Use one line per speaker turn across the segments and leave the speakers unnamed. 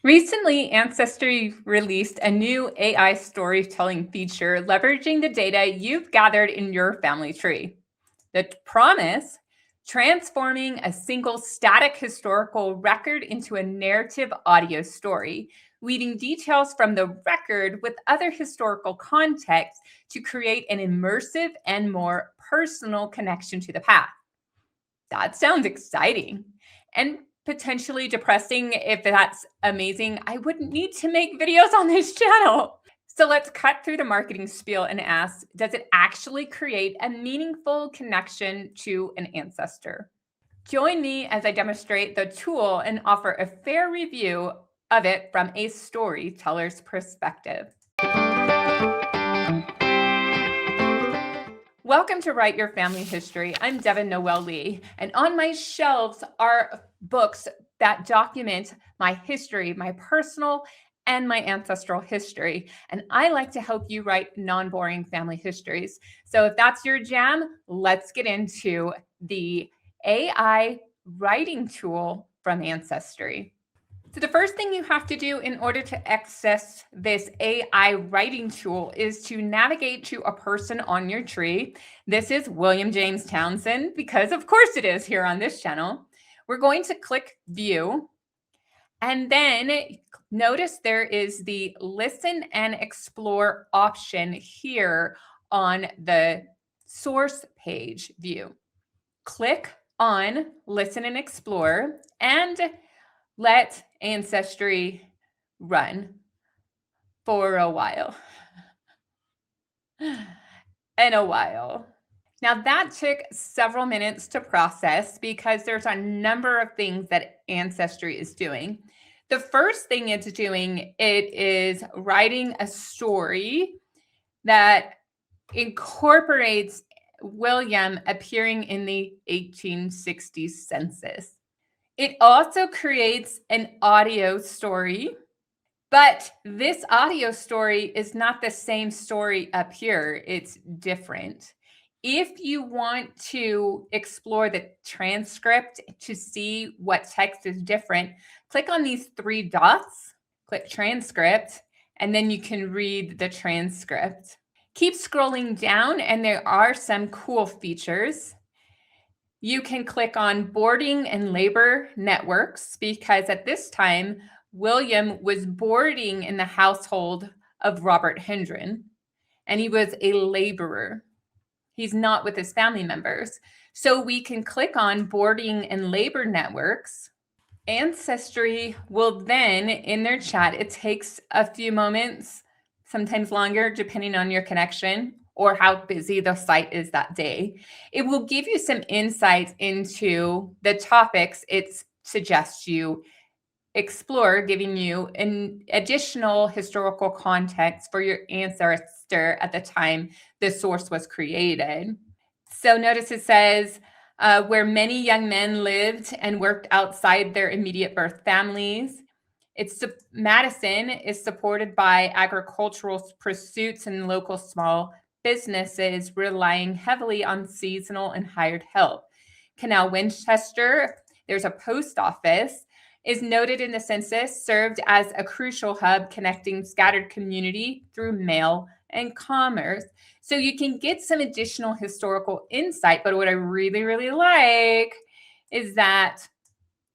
Recently, Ancestry released a new AI storytelling feature leveraging the data you've gathered in your family tree. The promise: transforming a single static historical record into a narrative audio story, weaving details from the record with other historical context to create an immersive and more personal connection to the past. That sounds exciting and potentially depressing. If that's amazing, I wouldn't need to make videos on this channel. So let's cut through the marketing spiel and ask, does it actually create a meaningful connection to an ancestor? Join me as I demonstrate the tool and offer a fair review of it from a storyteller's perspective. Welcome to Write Your Family History. I'm Devon Noel Lee, and on my shelves are books that document my history, my personal and my ancestral history. And I like to help you write non-boring family histories. So if that's your jam, let's get into the AI writing tool from Ancestry. So the first thing you have to do in order to access this AI writing tool is to navigate to a person on your tree. This is William James Townsend, because of course it is here on this channel. We're going to click View, and then notice there is the Listen and Explore option here on the source page view. Click on Listen and Explore and let Ancestry run for a while. And a while. Now that took several minutes to process because there's a number of things that Ancestry is doing. The first thing it's doing, it is writing a story that incorporates William appearing in the 1860s census. It also creates an audio story, but this audio story is not the same story up here. It's different. If you want to explore the transcript to see what text is different, click on these three dots, click transcript, and then you can read the transcript. Keep scrolling down, and there are some cool features. You can click on boarding and labor networks, because at this time, William was boarding in the household of Robert Hendren, and he was a laborer. He's not with his family members. So we can click on boarding and labor networks. Ancestry will then, in their chat, it takes a few moments, sometimes longer, depending on your connection or how busy the site is that day. It will give you some insights into the topics it suggests you explore, giving you an additional historical context for your ancestor at the time the source was created. So notice it says, where many young men lived and worked outside their immediate birth families. Madison is supported by agricultural pursuits and local small businesses relying heavily on seasonal and hired help. Canal Winchester, there's a post office, is noted in the census, served as a crucial hub connecting scattered community through mail and commerce. So you can get some additional historical insight, but what I really, really like is that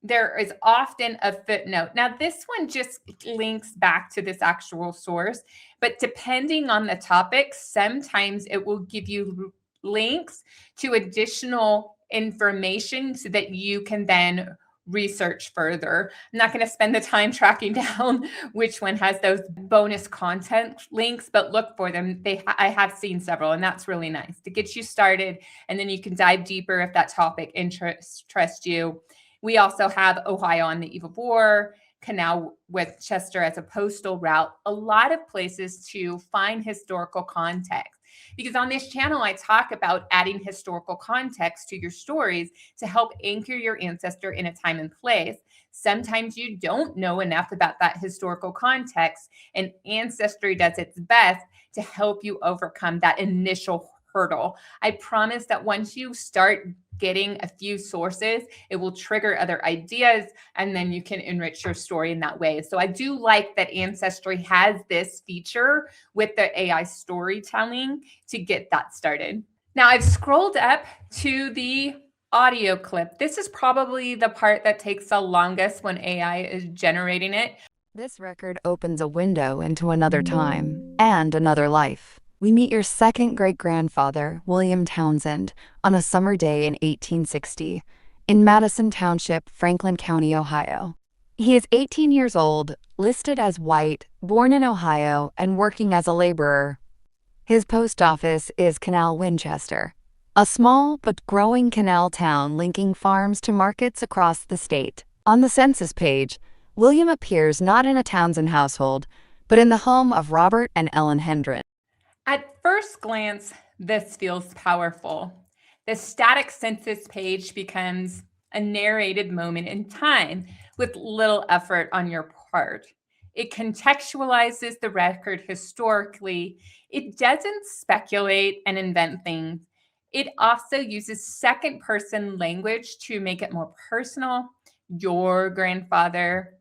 there is often a footnote. Now, this one just links back to this actual source, but depending on the topic, sometimes it will give you links to additional information so that you can then research further. I'm not going to spend the time tracking down which one has those bonus content links, but look for them. I have seen several, and that's really nice to get you started, and then you can dive deeper if that topic interests you. We also have Ohio on the eve of war, Canal Winchester as a postal route, a lot of places to find historical context. Because on this channel, I talk about adding historical context to your stories to help anchor your ancestor in a time and place. Sometimes you don't know enough about that historical context, and Ancestry does its best to help you overcome that initial hurdle. I promise that once you start getting a few sources, it will trigger other ideas, and then you can enrich your story in that way. So I do like that Ancestry has this feature with the AI storytelling to get that started. Now I've scrolled up to the audio clip. This is probably the part that takes the longest when AI is generating it.
This record opens a window into another time and another life. We meet your second great-grandfather, William Townsend, on a summer day in 1860 in Madison Township, Franklin County, Ohio. He is 18 years old, listed as white, born in Ohio, and working as a laborer. His post office is Canal Winchester, a small but growing canal town linking farms to markets across the state. On the census page, William appears not in a Townsend household, but in the home of Robert and Ellen Hendren.
At first glance, this feels powerful. The static census page becomes a narrated moment in time with little effort on your part. It contextualizes the record historically. It doesn't speculate and invent things. It also uses second person language to make it more personal. Your grandfather,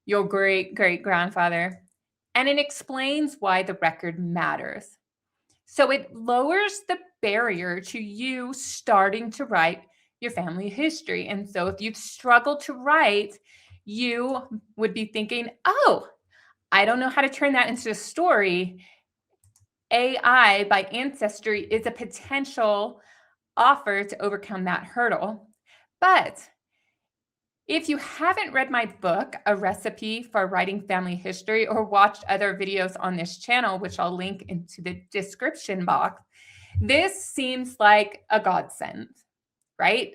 your great great grandfather, and it explains why the record matters. So it lowers the barrier to you starting to write your family history. And so if you've struggled to write, you would be thinking, oh, I don't know how to turn that into a story. AI by Ancestry is a potential offer to overcome that hurdle. But if you haven't read my book, A Recipe for Writing Family History, or watched other videos on this channel, which I'll link into the description box, this seems like a godsend, right?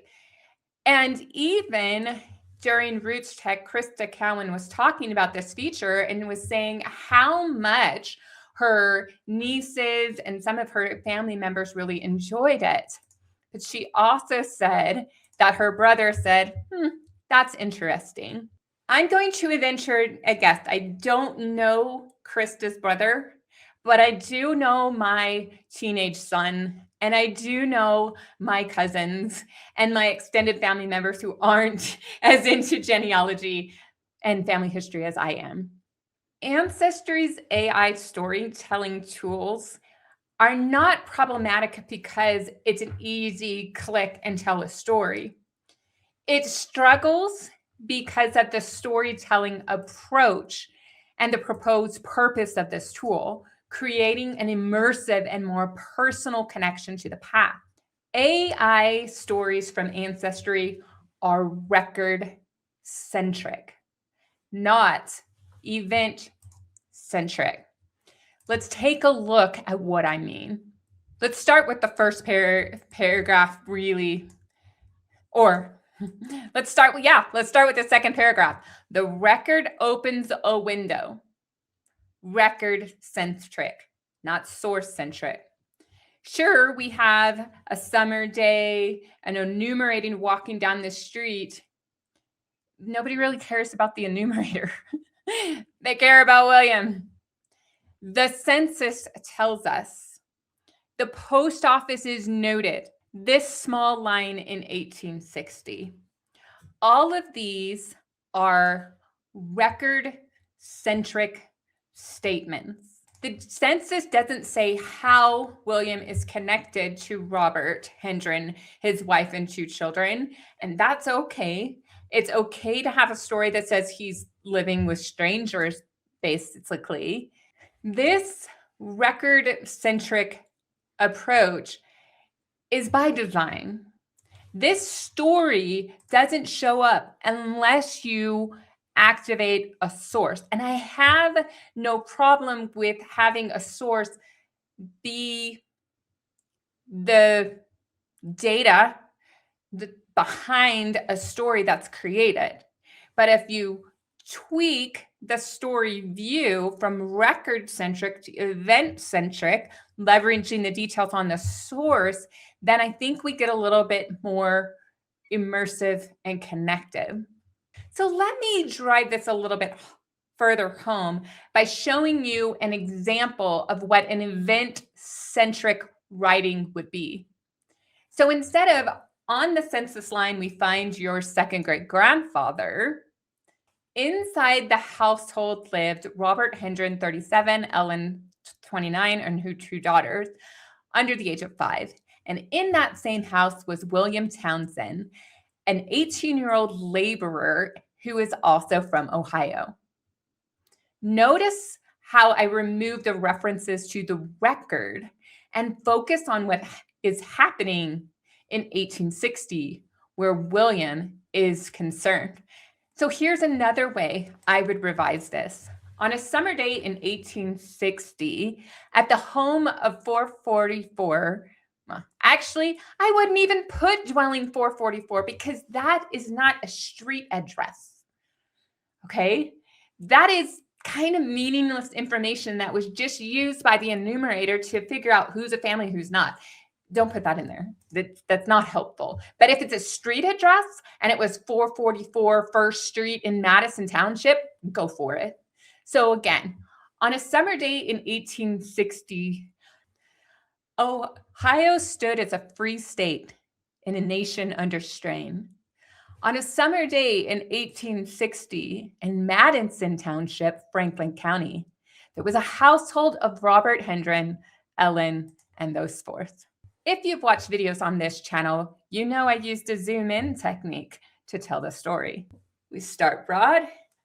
And even during Roots Tech, Krista Cowan was talking about this feature and was saying how much her nieces and some of her family members really enjoyed it. But she also said that her brother said, that's interesting. I'm going to venture a guess. I don't know Krista's brother, but I do know my teenage son, and I do know my cousins and my extended family members who aren't as into genealogy and family history as I am. Ancestry's AI storytelling tools are not problematic because it's an easy click and tell a story. It struggles because of the storytelling approach and the proposed purpose of this tool, creating an immersive and more personal connection to the past. AI stories from Ancestry are record-centric, not event-centric. Let's take a look at what I mean. Let's start with the first paragraph really, or let's start with the second paragraph. The record opens a window. Record-centric, not source-centric. Sure, we have a summer day, an enumerating walking down the street. Nobody really cares about the enumerator. They care about William. The census tells us. The post office is noted. This small line in 1860. All of these are record-centric statements. The census doesn't say how William is connected to Robert Hendren, his wife and 2 children, and that's okay. It's okay to have a story that says he's living with strangers, basically. This record-centric approach is by design. This story doesn't show up unless you activate a source. And I have no problem with having a source be the data behind a story that's created. But if you tweak the story view from record-centric to event-centric, leveraging the details on the source, then I think we get a little bit more immersive and connected. So let me drive this a little bit further home by showing you an example of what an event-centric writing would be. So instead of On the census line, we find your second great grandfather. Inside the household lived Robert Hendren, 37, Ellen, 29, and her two daughters, under the age of 5. And in that same house was William Townsend, an 18-year-old laborer who is also from Ohio. Notice how I removed the references to the record and focus on what is happening in 1860, where William is concerned. So here's another way I would revise this. On a summer day in 1860, at the home of 444, actually, I wouldn't even put dwelling 444 because that is not a street address. Okay? That is kind of meaningless information that was just used by the enumerator to figure out who's a family, who's not. Don't put that in there. That's not helpful. But if it's a street address and it was 444 First Street in Madison Township, go for it. So again, on a summer day in 1860, Ohio stood as a free state in a nation under strain. On a summer day in 1860 in Madison Township, Franklin County, there was a household of Robert Hendren, Ellen, and those forth. If you've watched videos on this channel, you know I used a zoom in technique to tell the story. We start broad,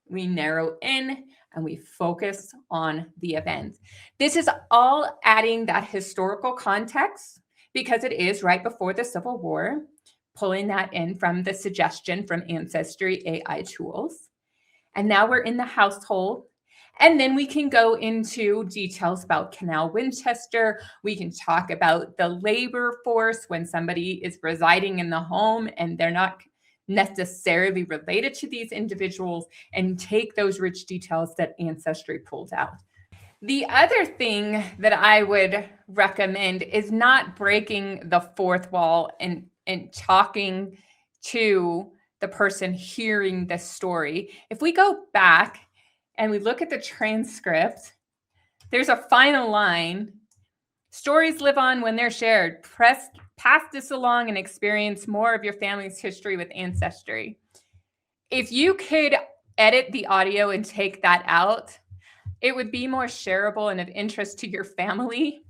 we narrow in, and we focus on the event. This is all adding that historical context because it is right before the Civil War, pulling that in from the suggestion from Ancestry AI tools. And now we're in the household. And then we can go into details about Canal Winchester. We can talk about the labor force when somebody is residing in the home and they're not necessarily related to these individuals, and take those rich details that Ancestry pulled out. The other thing that I would recommend is not breaking the fourth wall and talking to the person hearing the story. If we go back and we look at the transcript, there's a final line. Stories live on when they're shared. Pass this along and experience more of your family's history with Ancestry. If you could edit the audio and take that out, it would be more shareable and of interest to your family.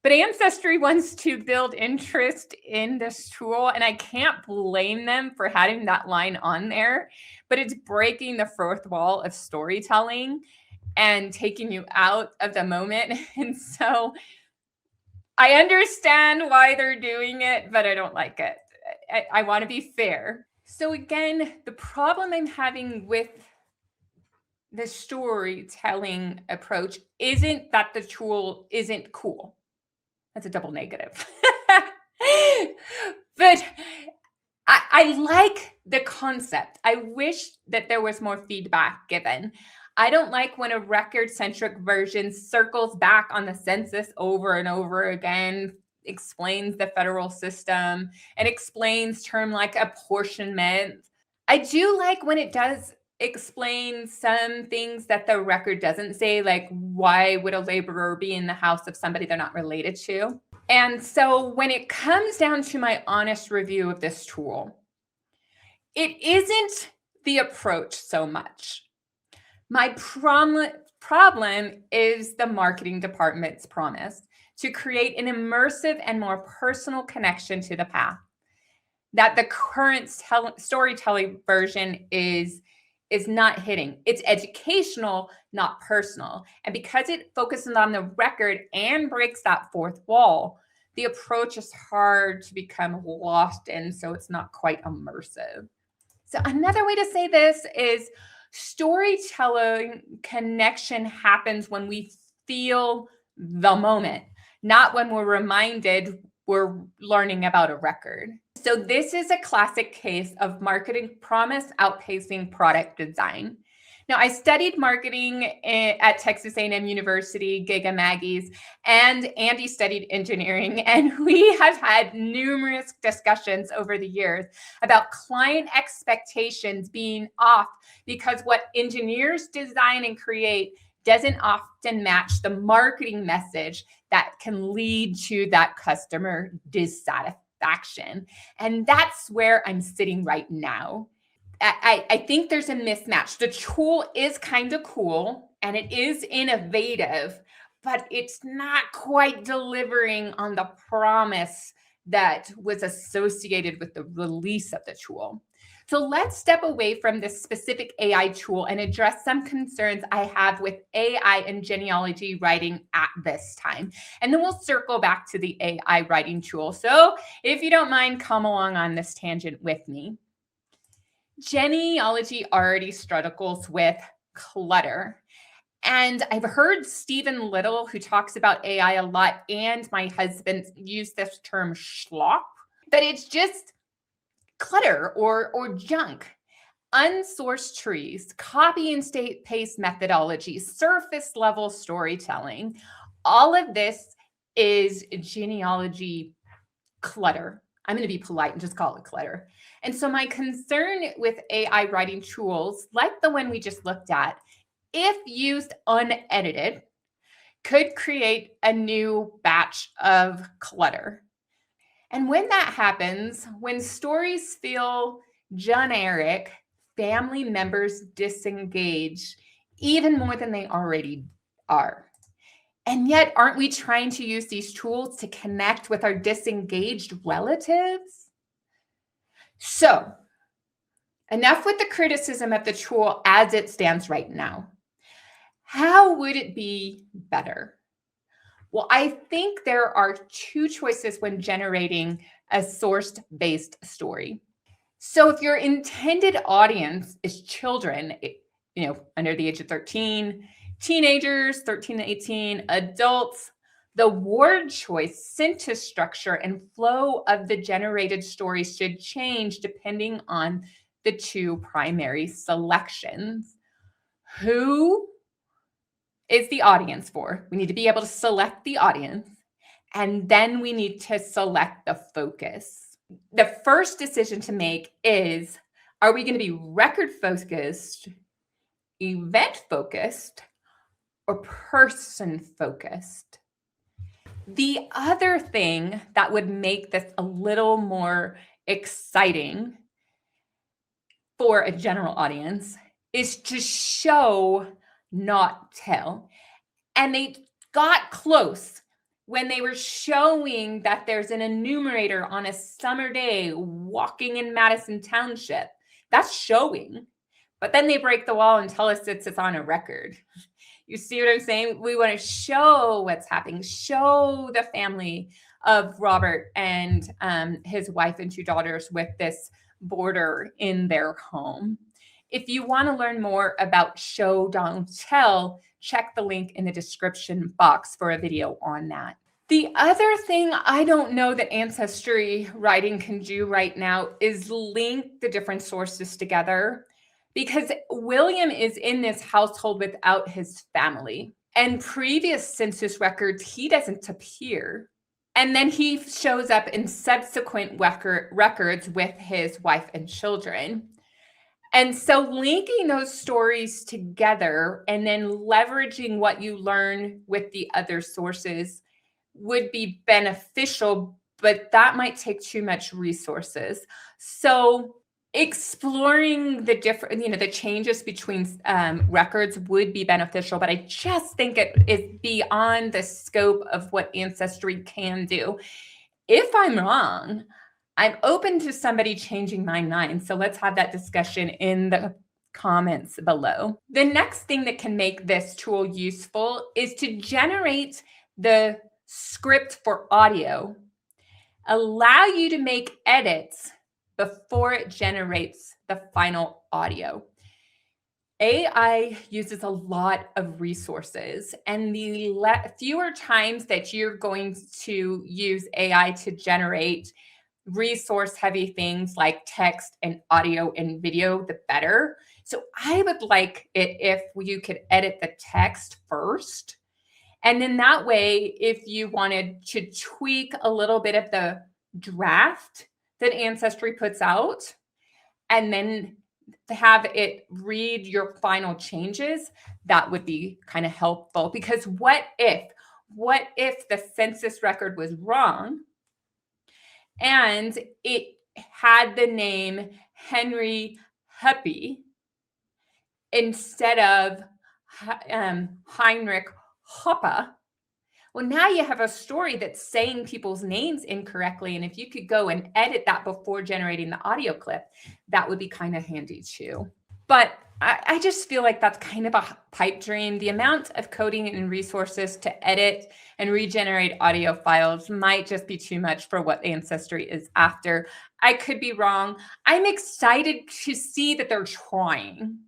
But Ancestry wants to build interest in this tool, and I can't blame them for having that line on there, but it's breaking the fourth wall of storytelling and taking you out of the moment. And so I understand why they're doing it, but I don't like it. I want to be fair. So again, the problem I'm having with the storytelling approach isn't that the tool isn't cool. That's a double negative. But I like the concept. I wish that there was more feedback given. I don't like when a record-centric version circles back on the census over and over again, explains the federal system, and explains terms like apportionment. I do like when it does explain some things that the record doesn't say, like why would a laborer be in the house of somebody they're not related to? And so when it comes down to my honest review of this tool, it isn't the approach so much. My problem is the marketing department's promise to create an immersive and more personal connection to the path that the current storytelling version is not hitting. It's educational, not personal. And because it focuses on the record and breaks that fourth wall, the approach is hard to become lost in, so it's not quite immersive. So another way to say this is storytelling connection happens when we feel the moment, not when we're reminded we're learning about a record. So this is a classic case of marketing promise outpacing product design. Now, I studied marketing at Texas A&M University, Giga Maggie's, and Andy studied engineering. And we have had numerous discussions over the years about client expectations being off because what engineers design and create doesn't often match the marketing message that can lead to that customer dissatisfaction. satisfaction. And that's where I'm sitting right now. I think there's a mismatch. The tool is kind of cool and it is innovative, but it's not quite delivering on the promise that was associated with the release of the tool. So let's step away from this specific AI tool and address some concerns I have with AI and genealogy writing at this time. And then we'll circle back to the AI writing tool. So if you don't mind, come along on this tangent with me. Genealogy already struggles with clutter. And I've heard Stephen Little, who talks about AI a lot, and my husband use this term schlop, but it's just clutter or junk. Unsourced trees, copy and paste methodologies, surface level storytelling. All of this is genealogy clutter. I'm going to be polite and just call it clutter. And so my concern with AI writing tools, like the one we just looked at, if used unedited, could create a new batch of clutter. And when that happens, when stories feel generic, family members disengage even more than they already are. And yet, aren't we trying to use these tools to connect with our disengaged relatives? So, enough with the criticism of the tool as it stands right now. How would it be better? Well, I think there are two choices when generating a source-based story. So if your intended audience is children, under the age of 13, teenagers, 13 to 18, adults, the word choice, sentence structure, and flow of the generated story should change depending on the two primary selections. Who is the audience for? We need to be able to select the audience, and then we need to select the focus. The first decision to make is, are we going to be record-focused, event-focused, or person-focused? The other thing that would make this a little more exciting for a general audience is to show, not tell. And they got close when they were showing that there's an enumerator on a summer day walking in Madison Township. That's showing. But then they break the wall and tell us it's on a record. You see what I'm saying? We want to show what's happening, show the family of Robert and his wife and two daughters with this border in their home. If you want to learn more about show, don't tell, check the link in the description box for a video on that. The other thing I don't know that Ancestry writing can do right now is link the different sources together, because William is in this household without his family. And previous census records, he doesn't appear. And then he shows up in subsequent records with his wife and children. And so linking those stories together and then leveraging what you learn with the other sources would be beneficial, but that might take too much resources. So exploring the different, the changes between records would be beneficial, but I just think it is beyond the scope of what Ancestry can do. If I'm wrong, I'm open to somebody changing my mind. So let's have that discussion in the comments below. The next thing that can make this tool useful is to generate the script for audio, allow you to make edits before it generates the final audio. AI uses a lot of resources, and the fewer times that you're going to use AI to generate resource-heavy things like text and audio and video, the better. So I would like it if you could edit the text first. And then that way, if you wanted to tweak a little bit of the draft that Ancestry puts out, and then have it read your final changes, that would be kind of helpful. Because what if the census record was wrong and it had the name Henry Huppy instead of Heinrich Hoppe. Well, now you have a story that's saying people's names incorrectly. And if you could go and edit that before generating the audio clip, that would be kind of handy too. But I just feel like that's kind of a pipe dream. The amount of coding and resources to edit and regenerate audio files might just be too much for what Ancestry is after. I could be wrong. I'm excited to see that they're trying.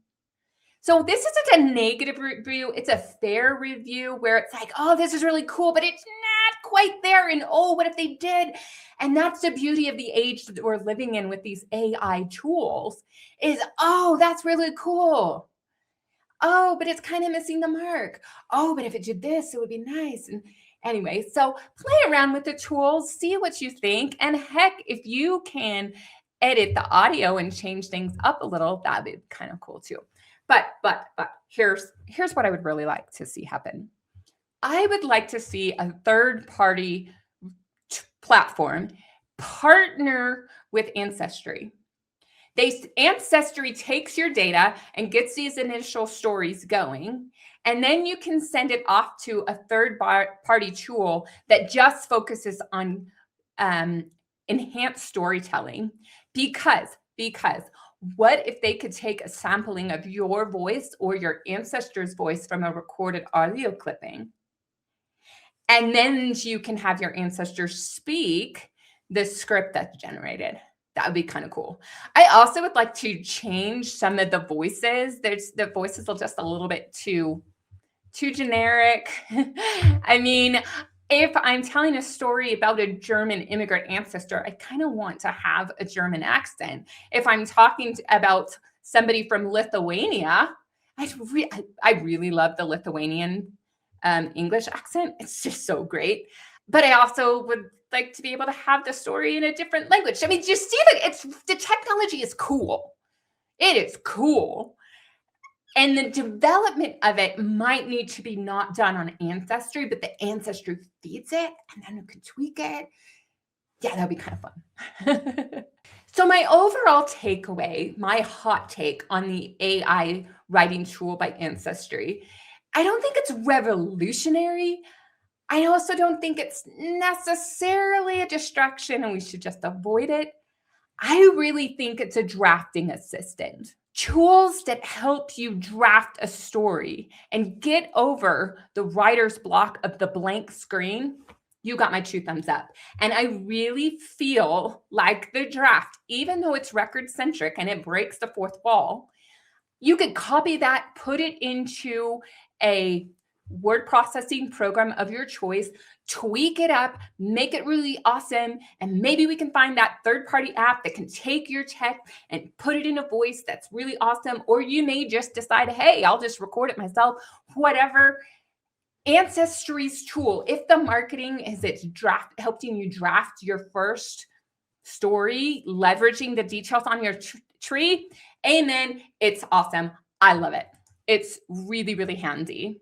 So this isn't a negative review. It's a fair review where it's like, oh, this is really cool, but it's not quite there. And oh, what if they did? And that's the beauty of the age that we're living in with these AI tools is, oh, that's really cool. Oh, but it's kind of missing the mark. Oh, but if it did this, it would be nice. And anyway, so play around with the tools, see what you think. And heck, if you can edit the audio and change things up a little, that'd be kind of cool too. But here's what I would really like to see happen. I would like to see a third-party platform partner with Ancestry. Ancestry takes your data and gets these initial stories going, and then you can send it off to a third-party tool that just focuses on enhanced storytelling. Because what if they could take a sampling of your voice or your ancestor's voice from a recorded audio clipping, and then you can have your ancestor speak the script that's generated? That would be kind of cool. I also would like to change some of the voices. The voices are just a little bit too generic. I mean, if I'm telling a story about a German immigrant ancestor, I kind of want to have a German accent. If I'm talking about somebody from Lithuania, I really love the Lithuanian English accent. It's just so great. But I also would like to be able to have the story in a different language. I mean, do you see that the technology is cool? It is cool. And the development of it might need to be not done on Ancestry, but the Ancestry feeds it and then you can tweak it. Yeah, that'd be kind of fun. So my overall takeaway, my hot take on the AI writing tool by Ancestry, I don't think it's revolutionary. I also don't think it's necessarily a distraction and we should just avoid it. I really think it's a drafting assistant. Tools that help you draft a story and get over the writer's block of the blank screen, you got my 2 thumbs up. And I really feel like the draft, even though it's record-centric and it breaks the fourth wall, you could copy that, put it into a word processing program of your choice, tweak it up, make it really awesome, and maybe we can find that third-party app that can take your text and put it in a voice that's really awesome, or you may just decide, hey, I'll just record it myself, whatever. Ancestry's tool, if the marketing is it's helping you draft your first story, leveraging the details on your tree, amen, it's awesome. I love it. It's really, really handy.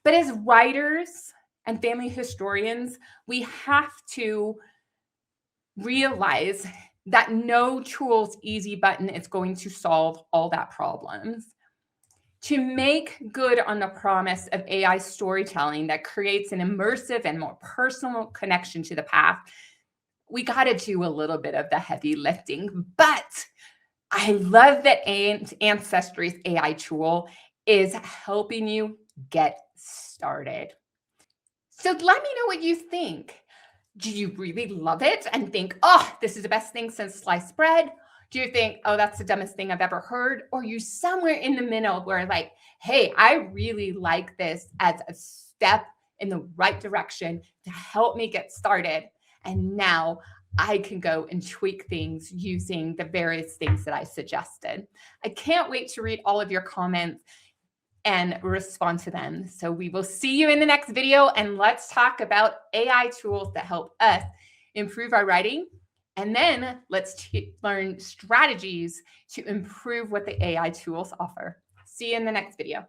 But as writers and family historians, we have to realize that no tool's easy button is going to solve all that problems. To make good on the promise of AI storytelling that creates an immersive and more personal connection to the past, we got to do a little bit of the heavy lifting. But I love that Ancestry's AI tool is helping you get started. So let me know what you think. Do you really love it and think, oh, this is the best thing since sliced bread? Do you think, oh, that's the dumbest thing I've ever heard? Or are you somewhere in the middle where like, hey, I really like this as a step in the right direction to help me get started. And now I can go and tweak things using the various things that I suggested. I can't wait to read all of your comments and respond to them. So we will see you in the next video, and let's talk about AI tools that help us improve our writing. And then let's learn strategies to improve what the AI tools offer. See you in the next video.